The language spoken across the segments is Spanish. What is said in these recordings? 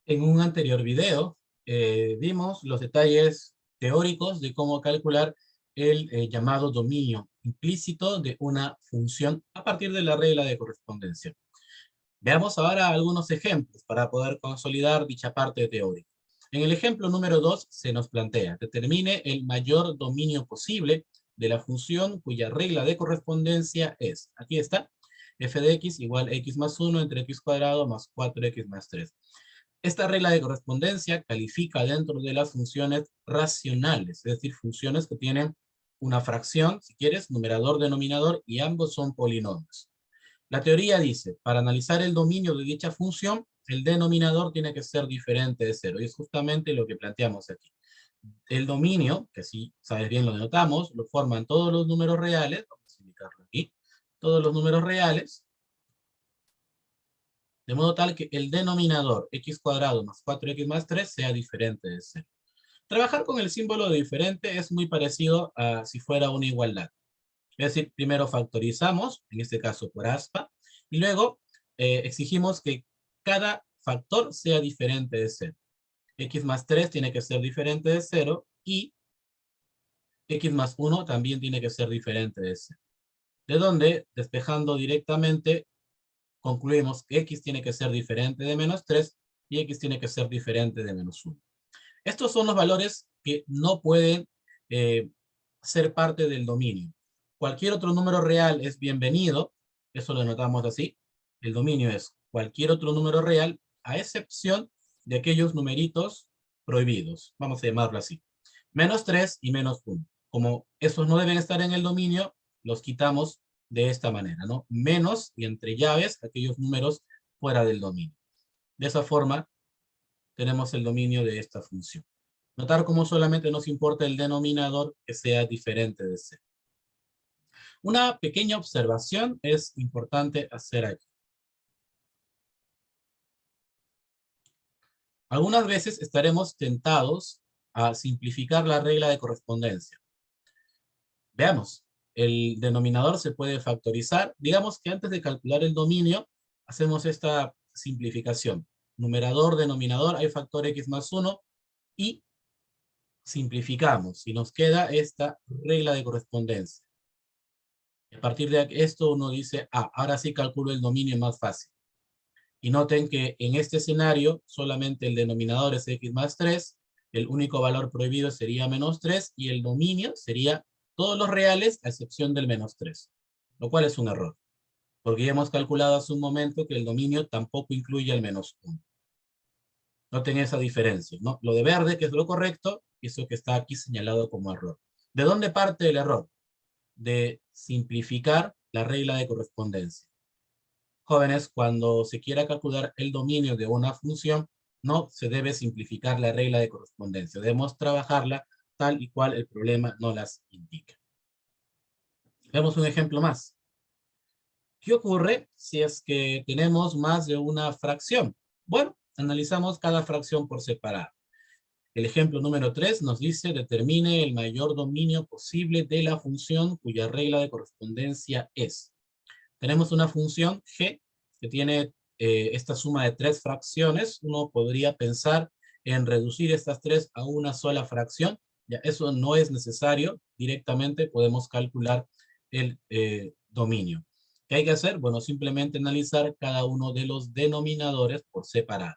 En un anterior video vimos los detalles teóricos de cómo calcular el llamado dominio implícito de una función a partir de la regla de correspondencia. Veamos ahora algunos ejemplos para poder consolidar dicha parte teórica. En el ejemplo número 2 se nos plantea: determine el mayor dominio posible de la función cuya regla de correspondencia es, aquí está, f de x igual x más 1 entre x cuadrado más 4x más 3. Esta regla de correspondencia califica dentro de las funciones racionales, es decir, funciones que tienen una fracción, si quieres, numerador, denominador, y ambos son polinomios. La teoría dice, para analizar el dominio de dicha función, el denominador tiene que ser diferente de cero, y es justamente lo que planteamos aquí. El dominio, que si sabes bien lo denotamos, lo forman todos los números reales, vamos a indicarlo aquí, todos los números reales, de modo tal que el denominador x cuadrado más 4x más 3 sea diferente de cero. Trabajar con el símbolo de diferente es muy parecido a si fuera una igualdad. Es decir, primero factorizamos, en este caso por aspa, y luego exigimos que cada factor sea diferente de cero. X más 3 tiene que ser diferente de cero y x más 1 también tiene que ser diferente de cero. De donde, despejando directamente, concluimos que x tiene que ser diferente de menos 3 y x tiene que ser diferente de menos 1. Estos son los valores que no pueden eh, ser parte del dominio. Cualquier otro número real es bienvenido, eso lo notamos así. El dominio es cualquier otro número real, a excepción de aquellos numeritos prohibidos, vamos a llamarlo así. Menos 3 y menos 1. Como esos no deben estar en el dominio, los quitamos de esta manera, ¿no? Menos y entre llaves aquellos números fuera del dominio. De esa forma tenemos el dominio de esta función. Notar cómo solamente nos importa el denominador que sea diferente de cero. Una pequeña observación es importante hacer aquí. Algunas veces estaremos tentados a simplificar la regla de correspondencia. Veamos, el denominador se puede factorizar. Digamos que antes de calcular el dominio, hacemos esta simplificación. Numerador, denominador, hay factor x más 1 y simplificamos. Y nos queda esta regla de correspondencia. A partir de esto uno dice, ahora sí calculo el dominio más fácil. Y noten que en este escenario solamente el denominador es x más 3, el único valor prohibido sería menos 3 y el dominio sería todos los reales a excepción del menos 3, lo cual es un error, porque ya hemos calculado hace un momento que el dominio tampoco incluye el menos 1. Noten esa diferencia, ¿no? Lo de verde, que es lo correcto, y eso que está aquí señalado como error. ¿De dónde parte el error? De simplificar la regla de correspondencia. Jóvenes, cuando se quiera calcular el dominio de una función, no se debe simplificar la regla de correspondencia. Debemos trabajarla tal y cual el problema no las indica. Veamos un ejemplo más. ¿Qué ocurre si es que tenemos más de una fracción? Bueno, analizamos cada fracción por separado. El ejemplo número 3 nos dice, determine el mayor dominio posible de la función cuya regla de correspondencia es. Tenemos una función g que tiene esta suma de 3 fracciones. Uno podría pensar en reducir estas 3 a una sola fracción. Ya, eso no es necesario. Directamente podemos calcular el dominio. ¿Qué hay que hacer? Bueno, simplemente analizar cada uno de los denominadores por separado.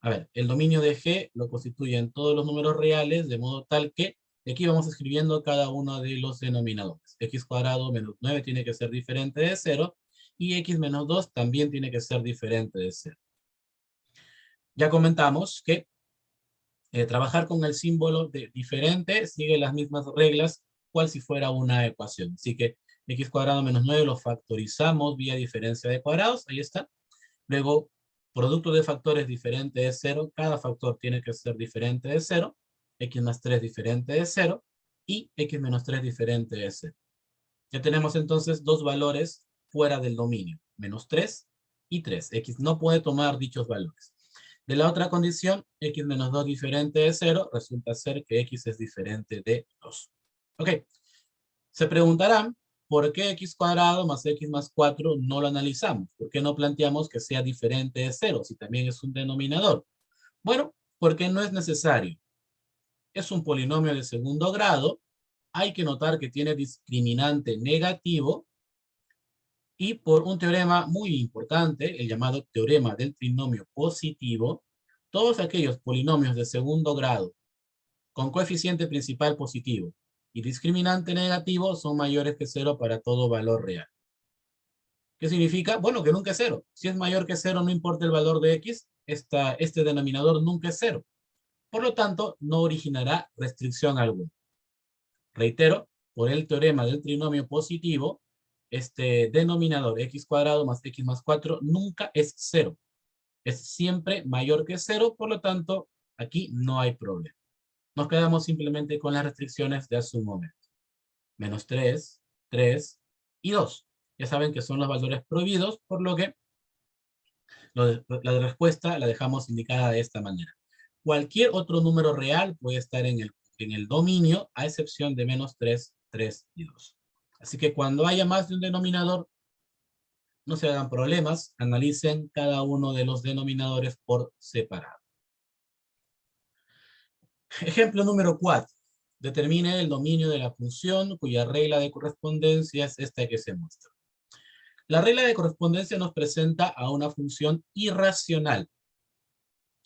A ver, el dominio de G lo constituyen todos los números reales, de modo tal que aquí vamos escribiendo cada uno de los denominadores. X cuadrado menos 9 tiene que ser diferente de 0, y x menos 2 también tiene que ser diferente de 0. Ya comentamos que trabajar con el símbolo de diferente sigue las mismas reglas, cual si fuera una ecuación. Así que x cuadrado menos 9 lo factorizamos vía diferencia de cuadrados, ahí está. Luego, producto de factores diferente de 0, cada factor tiene que ser diferente de 0, x más 3 diferente de 0, y x menos 3 diferente de 0. Ya tenemos entonces dos valores fuera del dominio, menos 3 y 3. X no puede tomar dichos valores. De la otra condición, x menos 2 diferente de 0, resulta ser que x es diferente de 2. Ok, se preguntarán, ¿por qué x cuadrado más x más 4 no lo analizamos? ¿Por qué no planteamos que sea diferente de 0 si también es un denominador? Bueno, porque no es necesario. Es un polinomio de segundo grado. Hay que notar que tiene discriminante negativo. Y por un teorema muy importante, el llamado teorema del trinomio positivo, todos aquellos polinomios de segundo grado con coeficiente principal positivo y discriminante negativo son mayores que cero para todo valor real. ¿Qué significa? Bueno, que nunca es cero. Si es mayor que cero, no importa el valor de x, este denominador nunca es cero. Por lo tanto, no originará restricción alguna. Reitero, por el teorema del trinomio positivo, este denominador x cuadrado más x más 4 nunca es cero. Es siempre mayor que cero, por lo tanto, aquí no hay problema. Nos quedamos simplemente con las restricciones de hace un momento. Menos 3, 3 y 2. Ya saben que son los valores prohibidos, por lo que la respuesta la dejamos indicada de esta manera. Cualquier otro número real puede estar en el dominio, a excepción de menos 3, 3 y 2. Así que cuando haya más de un denominador, no se hagan problemas, analicen cada uno de los denominadores por separado. Ejemplo número 4. Determine el dominio de la función cuya regla de correspondencia es esta que se muestra. La regla de correspondencia nos presenta a una función irracional.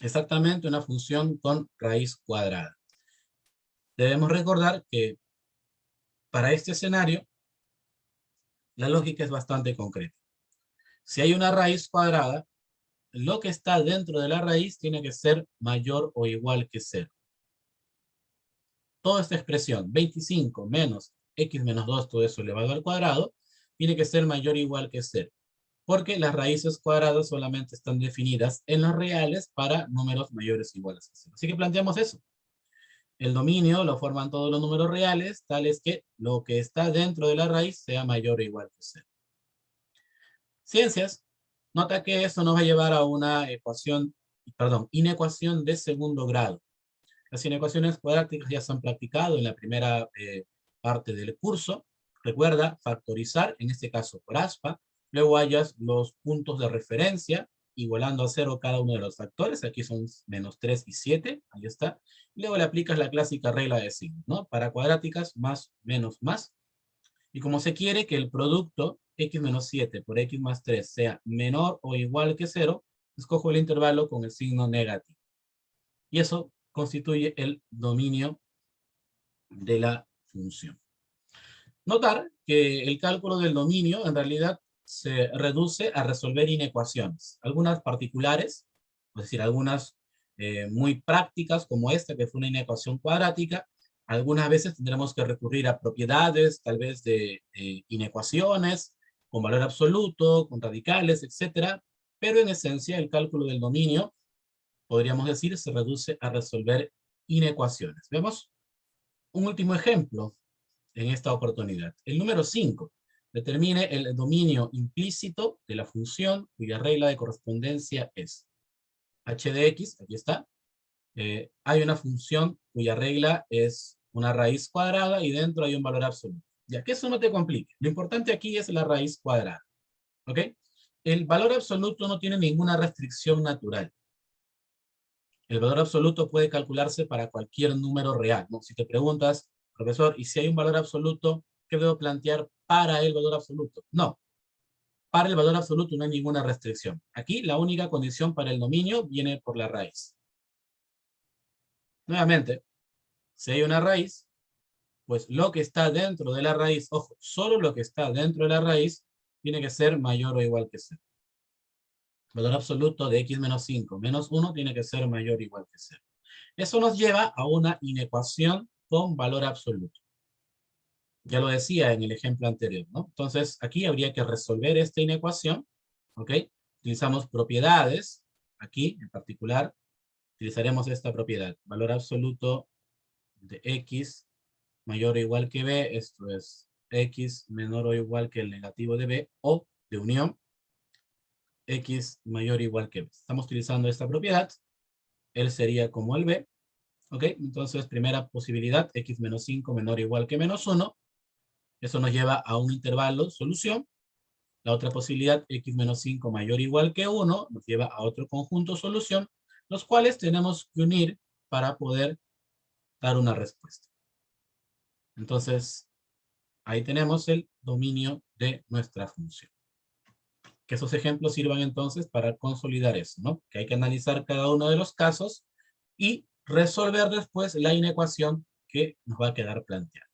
Exactamente una función con raíz cuadrada. Debemos recordar que para este escenario, la lógica es bastante concreta. Si hay una raíz cuadrada, lo que está dentro de la raíz tiene que ser mayor o igual que 0. Toda esta expresión, 25 menos x menos 2, todo eso elevado al cuadrado, tiene que ser mayor o igual que 0. Porque las raíces cuadradas solamente están definidas en los reales para números mayores o iguales a 0. Así que planteamos eso. El dominio lo forman todos los números reales, tales que lo que está dentro de la raíz sea mayor o igual que 0. Ciencias. Nota que eso nos va a llevar a una inecuación de segundo grado. Las inecuaciones cuadráticas ya se han practicado en la primera parte del curso. Recuerda factorizar, en este caso por aspa. Luego hallas los puntos de referencia, igualando a 0 cada uno de los factores. Aquí son menos 3 y 7. Ahí está. Luego le aplicas la clásica regla de signos, ¿no? Para cuadráticas, más, menos, más. Y como se quiere que el producto x menos 7 por x más 3 sea menor o igual que 0, escojo el intervalo con el signo negativo. Y eso constituye el dominio de la función. Notar que el cálculo del dominio en realidad se reduce a resolver inecuaciones. Algunas particulares, es decir, algunas muy prácticas como esta, que fue una inecuación cuadrática. Algunas veces tendremos que recurrir a propiedades, tal vez de inecuaciones, con valor absoluto, con radicales, etc. Pero en esencia el cálculo del dominio, podríamos decir, se reduce a resolver inecuaciones. Vemos un último ejemplo en esta oportunidad. El número 5. Determine el dominio implícito de la función cuya regla de correspondencia es h de x, aquí está. Hay una función cuya regla es una raíz cuadrada y dentro hay un valor absoluto. Ya que eso no te complique. Lo importante aquí es la raíz cuadrada. ¿Ok? El valor absoluto no tiene ninguna restricción natural. El valor absoluto puede calcularse para cualquier número real, ¿no? Si te preguntas, profesor, ¿y si hay un valor absoluto, qué debo plantear para el valor absoluto? No, para el valor absoluto no hay ninguna restricción. Aquí la única condición para el dominio viene por la raíz. Nuevamente, si hay una raíz, pues lo que está dentro de la raíz, ojo, solo lo que está dentro de la raíz tiene que ser mayor o igual que 0. El valor absoluto de x menos 5 menos 1 tiene que ser mayor o igual que 0. Eso nos lleva a una inecuación con valor absoluto. Ya lo decía en el ejemplo anterior, ¿no? Entonces, aquí habría que resolver esta inecuación, ¿ok? Utilizamos propiedades, aquí en particular, utilizaremos esta propiedad, valor absoluto de x mayor o igual que b, esto es x menor o igual que el negativo de b, o de unión, x mayor o igual que b. Estamos utilizando esta propiedad, él sería como el b, ¿ok? Entonces, primera posibilidad, x menos 5 menor o igual que menos 1. Eso nos lleva a un intervalo, solución. La otra posibilidad, x menos 5 mayor o igual que 1, nos lleva a otro conjunto, solución. los cuales tenemos que unir para poder dar una respuesta. Entonces, ahí tenemos el dominio de nuestra función. Que esos ejemplos sirvan entonces para consolidar eso, ¿no? Que hay que analizar cada uno de los casos y resolver después la inecuación que nos va a quedar planteada.